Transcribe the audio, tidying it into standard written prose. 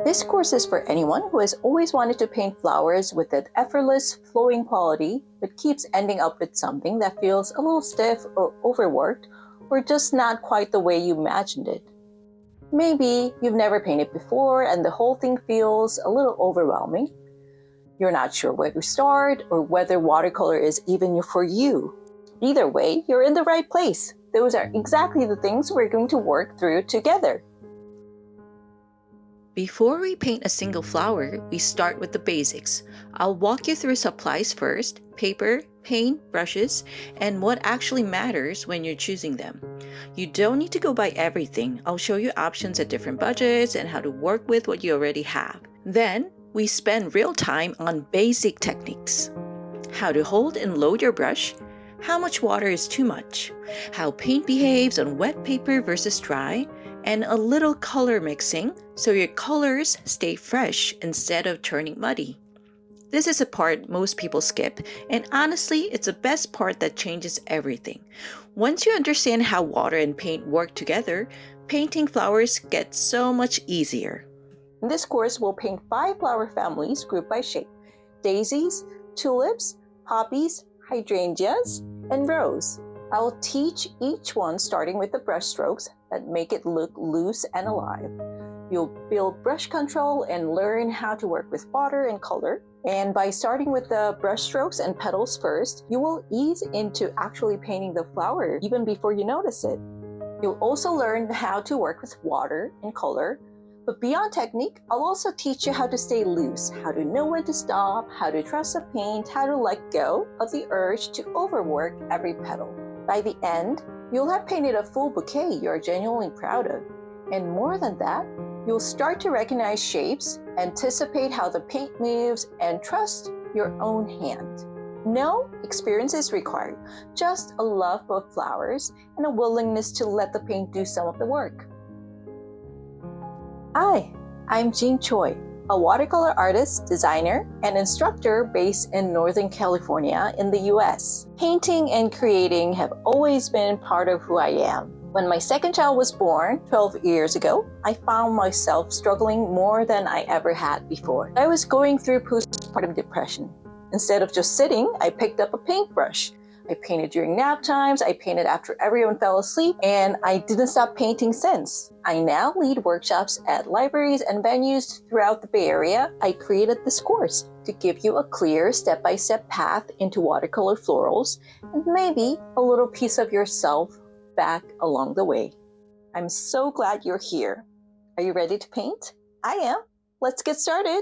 This course is for anyone who has always wanted to paint flowers with that effortless, flowing quality, but keeps ending up with something that feels a little stiff or overworked, or just not quite the way you imagined it. Maybe you've never painted before and the whole thing feels a little overwhelming. You're not sure where to start or whether watercolor is even for you. Either way, you're in the right place. Those are exactly the things we're going to work through together. Before we paint a single flower, we start with the basics. I'll walk you through supplies first: paper, paint, brushes, and what actually matters when you're choosing them. You don't need to go buy everything. I'll show you options at different budgets and how to work with what you already have. Then, we spend real time on basic techniques. How to hold and load your brush, how much water is too much, how paint behaves on wet paper versus dry, and a little color mixing so your colors stay fresh instead of turning muddy. This is a part most people skip, and honestly, it's the best part that changes everything. Once you understand how water and paint work together, painting flowers gets so much easier. In this course, we'll paint 5 flower families grouped by shape: daisies, tulips, poppies, hydrangeas, and rose. I'll teach each one starting with the brush strokes that make it look loose and alive. You'll build brush control and learn how to work with water and color. And by starting with the brush strokes and petals first, you will ease into actually painting the flower even before you notice it. You'll also learn how to work with water and color. But beyond technique, I'll also teach you how to stay loose, how to know when to stop, how to trust the paint, how to let go of the urge to overwork every petal. By the end, you'll have painted a full bouquet you're genuinely proud of. And more than that, you'll start to recognize shapes, anticipate how the paint moves, and trust your own hand. No experience is required, just a love of flowers and a willingness to let the paint do some of the work. Hi, I'm Jean Choi, a watercolor artist, designer, and instructor based in Northern California in the US. Painting and creating have always been part of who I am. When my second child was born 12 years ago, I found myself struggling more than I ever had before. I was going through postpartum depression. Instead of just sitting, I picked up a paintbrush. I painted during nap times, I painted after everyone fell asleep, and I didn't stop painting since. I now lead workshops at libraries and venues throughout the Bay Area. I created this course to give you a clear step-by-step path into watercolor florals and maybe a little piece of yourself back along the way. I'm so glad you're here. Are you ready to paint? I am. Let's get started.